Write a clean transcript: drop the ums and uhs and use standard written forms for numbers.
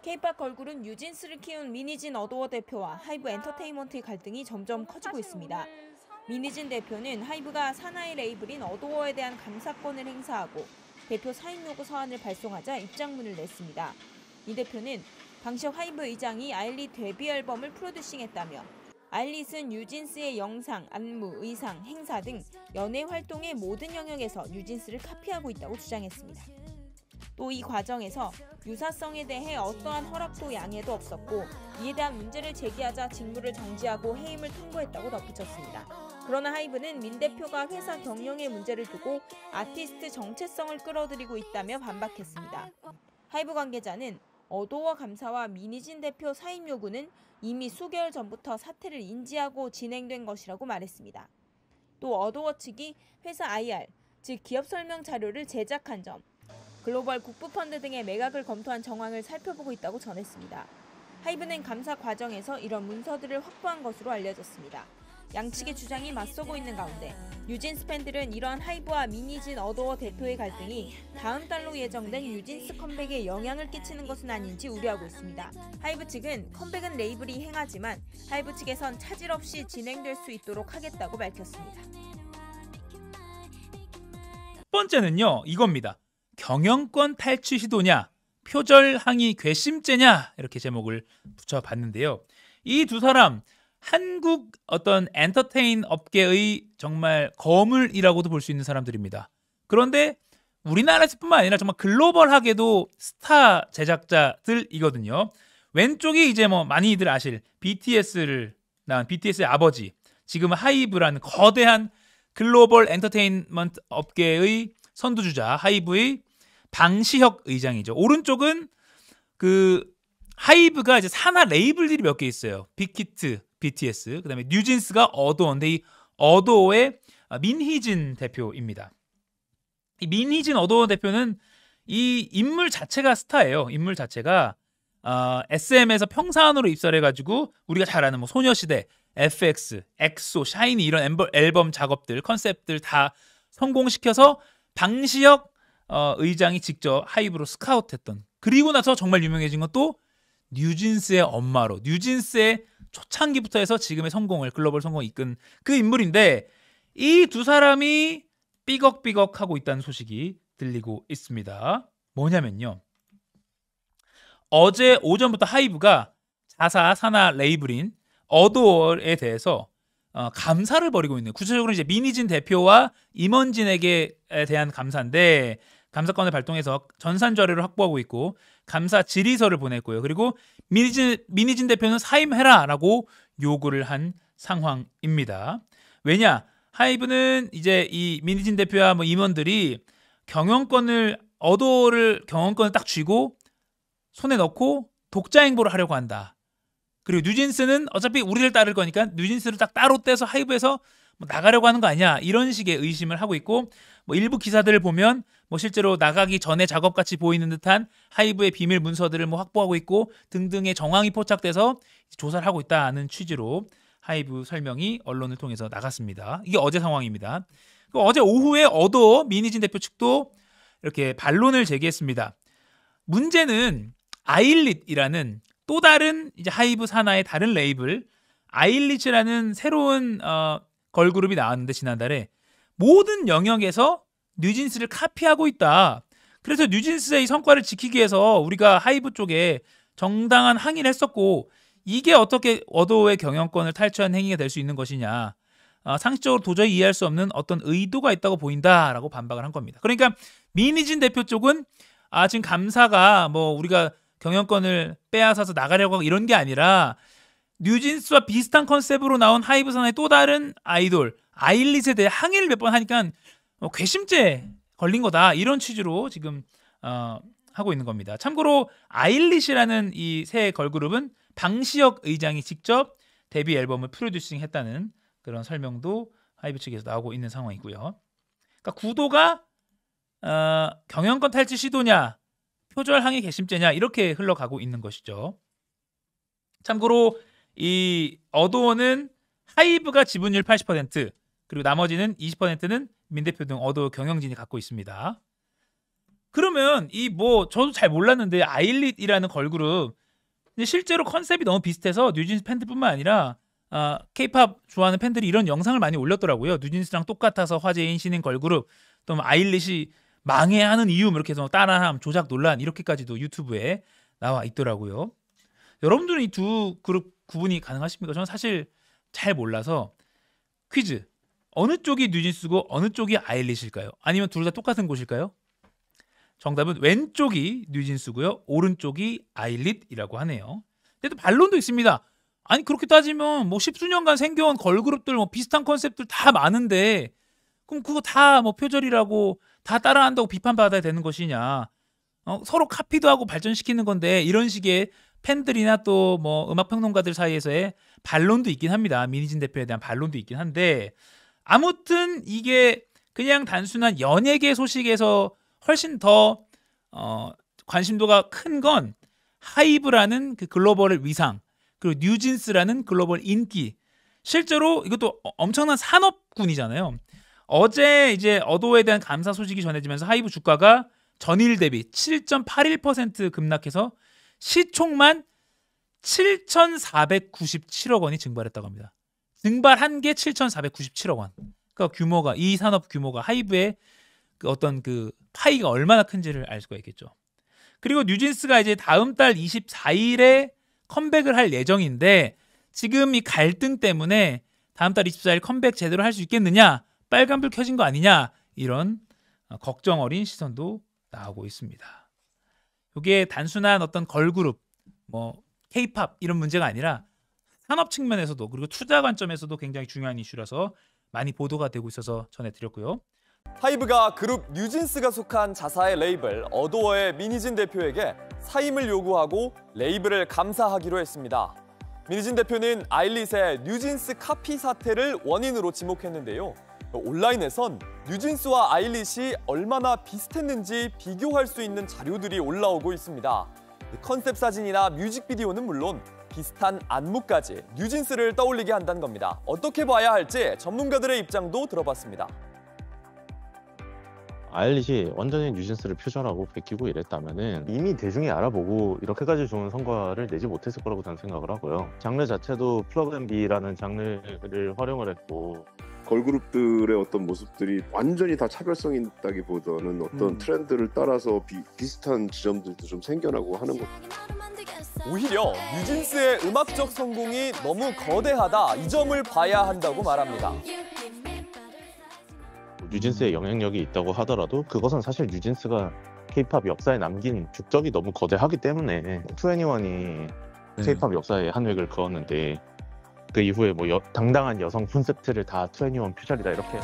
K-팝 걸그룹 뉴진스를 키운 미니진 어도어 대표와 하이브 엔터테인먼트의 갈등이 점점 커지고 있습니다. 미니진 대표는 하이브가 산하의 레이블인 어도어에 대한 감사권을 행사하고 대표 사임 요구 서한을 발송하자 입장문을 냈습니다. 이 대표는 당시 하이브 의장이 아일릿 데뷔 앨범을 프로듀싱했다며 아일릿은 뉴진스의 영상, 안무, 의상, 행사 등 연예 활동의 모든 영역에서 뉴진스를 카피하고 있다고 주장했습니다. 또 이 과정에서 유사성에 대해 어떠한 허락도 양해도 없었고 이에 대한 문제를 제기하자 직무를 정지하고 해임을 통보했다고 덧붙였습니다. 그러나 하이브는 민 대표가 회사 경영의 문제를 두고 아티스트 정체성을 끌어들이고 있다며 반박했습니다. 하이브 관계자는 어도어 감사와 미니진 대표 사임 요구는 이미 수개월 전부터 사태를 인지하고 진행된 것이라고 말했습니다. 또 어도어 측이 회사 IR, 즉 기업 설명 자료를 제작한 점, 글로벌 국부펀드 등의 매각을 검토한 정황을 살펴보고 있다고 전했습니다. 하이브는 감사 과정에서 이런 문서들을 확보한 것으로 알려졌습니다. 양측의 주장이 맞서고 있는 가운데 뉴진스 팬들은 이러한 하이브와 미니진 어도어 대표의 갈등이 다음 달로 예정된 뉴진스 컴백에 영향을 끼치는 것은 아닌지 우려하고 있습니다. 하이브 측은 컴백은 레이블이 행하지만 하이브 측에선 차질 없이 진행될 수 있도록 하겠다고 밝혔습니다. 첫 번째는요, 이겁니다. 경영권 탈취 시도냐, 표절 항의 괘씸죄냐, 이렇게 제목을 붙여봤는데요. 이 두 사람 한국 어떤 엔터테인 업계의 정말 거물이라고도 볼 수 있는 사람들입니다. 그런데 우리나라에서뿐만 아니라 정말 글로벌하게도 스타 제작자들이거든요. 왼쪽이 이제 뭐 많이들 아실 BTS를 낳은 BTS의 아버지, 지금은 하이브라는 거대한 글로벌 엔터테인먼트 업계의 선두주자 하이브의 방시혁 의장이죠. 오른쪽은 그 하이브가 이제 산하 레이블들이 몇 개 있어요. 빅히트, BTS, 그다음에 뉴진스가 어도어인데 이 어도어의 민희진 대표입니다. 이 민희진 어도어 대표는 이 인물 자체가 스타예요. 인물 자체가 SM에서 평사원으로 입사를 해가지고 우리가 잘 아는 뭐 소녀시대, FX, 엑소, 샤이니 이런 앨범 작업들, 컨셉들 다 성공시켜서 방시혁 의장이 직접 하이브로 스카우트했던, 그리고 나서 정말 유명해진 건 또 뉴진스의 엄마로, 뉴진스의 초창기부터 해서 지금의 성공을, 글로벌 성공을 이끈 그 인물인데, 이 두 사람이 삐걱삐걱하고 있다는 소식이 들리고 있습니다. 뭐냐면요, 어제 오전부터 하이브가 자사 산하 레이블인 어도어에 대해서 감사를 벌이고 있는, 구체적으로 이제 미니진 대표와 임원진에게 대한 감사인데, 감사권을 발동해서 전산 자료를 확보하고 있고 감사 질의서를 보냈고요. 그리고 미니진 대표는 사임해라라고 요구를 한 상황입니다. 왜냐? 하이브는 이제 이 미니진 대표와 뭐 임원들이 어도어를 경영권을 딱 쥐고 손에 넣고 독자 행보를 하려고 한다. 그리고 뉴진스는 어차피 우리를 따를 거니까 뉴진스를 딱 따로 떼서 하이브에서 뭐 나가려고 하는 거 아니야, 이런 식의 의심을 하고 있고, 뭐 일부 기사들을 보면 뭐 실제로 나가기 전에 작업같이 보이는 듯한 하이브의 비밀 문서들을 뭐 확보하고 있고 등등의 정황이 포착돼서 조사를 하고 있다는 취지로 하이브 설명이 언론을 통해서 나갔습니다. 이게 어제 상황입니다. 어제 오후에 어도어 미니진 대표 측도 이렇게 반론을 제기했습니다. 문제는 아일릿이라는 또 다른 이제 하이브 산하의 다른 레이블, 아일릿이라는 새로운 걸그룹이 나왔는데 지난달에 모든 영역에서 뉴진스를 카피하고 있다. 그래서 뉴진스의 이 성과를 지키기 위해서 우리가 하이브 쪽에 정당한 항의를 했었고, 이게 어떻게 어도어의 경영권을 탈취한 행위가 될 수 있는 것이냐, 상식적으로 도저히 이해할 수 없는 어떤 의도가 있다고 보인다라고 반박을 한 겁니다. 그러니까 미니진 대표 쪽은 지금 감사가 뭐 우리가 경영권을 빼앗아서 나가려고 하고 이런 게 아니라 뉴진스와 비슷한 컨셉으로 나온 하이브 산하의 또 다른 아이돌 아일릿에 대해 항의를 몇 번 하니까 괘씸죄 걸린 거다, 이런 취지로 지금 하고 있는 겁니다. 참고로 아일릿이라는 이 새 걸그룹은 방시혁 의장이 직접 데뷔 앨범을 프로듀싱했다는 그런 설명도 하이브 측에서 나오고 있는 상황이고요. 그러니까 구도가 경영권 탈취 시도냐, 표절 항의 괘씸죄냐, 이렇게 흘러가고 있는 것이죠. 참고로 이 어도어는 하이브가 지분율 80%, 그리고 나머지는 20%는 민 대표 등 어도어 경영진이 갖고 있습니다. 그러면 이 뭐 저도 잘 몰랐는데 아일릿이라는 걸그룹 근데 실제로 컨셉이 너무 비슷해서 뉴진스 팬들뿐만 아니라 K-팝 좋아하는 팬들이 이런 영상을 많이 올렸더라고요. 뉴진스랑 똑같아서 화제인 신인 걸그룹 또 아일릿이 망해하는 이유 이렇게 해서 따라함, 조작 논란 이렇게까지도 유튜브에 나와 있더라고요. 여러분들은 이 두 그룹 구분이 가능하십니까? 저는 사실 잘 몰라서 퀴즈. 어느 쪽이 뉴진스고 어느 쪽이 아일릿일까요? 아니면 둘 다 똑같은 곳일까요? 정답은 왼쪽이 뉴진스고요. 오른쪽이 아일릿이라고 하네요. 근데 또 반론도 있습니다. 아니 그렇게 따지면 뭐 십수년간 생겨온 걸그룹들 뭐 비슷한 컨셉들 다 많은데 그럼 그거 다 뭐 표절이라고 다 따라한다고 비판받아야 되는 것이냐. 서로 카피도 하고 발전시키는 건데 이런 식의 팬들이나 또 뭐 음악평론가들 사이에서의 반론도 있긴 합니다. 민희진 대표에 대한 반론도 있긴 한데 아무튼 이게 그냥 단순한 연예계 소식에서 훨씬 더 관심도가 큰 건 하이브라는 그 글로벌 위상 그리고 뉴진스라는 글로벌 인기 실제로 이것도 엄청난 산업군이잖아요. 어제 이제 어도어에 대한 감사 소식이 전해지면서 하이브 주가가 전일 대비 7.81% 급락해서 시총만 7,497억 원이 증발했다고 합니다. 증발한 게 7,497억 원. 그러니까 규모가 이 산업 규모가 하이브의 그 어떤 그 파이가 얼마나 큰지를 알 수가 있겠죠. 그리고 뉴진스가 이제 다음 달 24일에 컴백을 할 예정인데 지금 이 갈등 때문에 다음 달 24일 컴백 제대로 할 수 있겠느냐 빨간불 켜진 거 아니냐 이런 걱정 어린 시선도 나오고 있습니다. 이게 단순한 어떤 걸그룹 뭐 K-팝 이런 문제가 아니라 산업 측면에서도 그리고 투자 관점에서도 굉장히 중요한 이슈라서 많이 보도가 되고 있어서 전해드렸고요. 하이브가 그룹 뉴진스가 속한 자사의 레이블 어도어의 민희진 대표에게 사임을 요구하고 레이블을 감사하기로 했습니다. 민희진 대표는 아일릿의 뉴진스 카피 사태를 원인으로 지목했는데요. 온라인에선 뉴진스와 아일릿이 얼마나 비슷했는지 비교할 수 있는 자료들이 올라오고 있습니다. 컨셉 사진이나 뮤직비디오는 물론 비슷한 안무까지 뉴진스를 떠올리게 한다는 겁니다. 어떻게 봐야 할지 전문가들의 입장도 들어봤습니다. 아일릿이 완전히 뉴진스를 표절하고 베끼고 이랬다면은 이미 대중이 알아보고 이렇게까지 좋은 성과를 내지 못했을 거라고 저는 생각을 하고요. 장르 자체도 플러그 앤 비라는 장르를 활용을 했고 걸그룹들의 어떤 모습들이 완전히 다 차별성이 있다기보다는 어떤 트렌드를 따라서 비슷한 지점들도 좀 생겨나고 하는 것. 오히려 뉴진스의 음악적 성공이 너무 거대하다 이 점을 봐야 한다고 말합니다. 뉴진스의 영향력이 있다고 하더라도 그것은 사실 뉴진스가 K-팝 역사에 남긴 족적이 너무 거대하기 때문에 2NE1이 K-팝 역사에 한 획을 그었는데 그 이후에 뭐 당당한 여성 콘셉트를 다 2NE1 표절이다 이렇게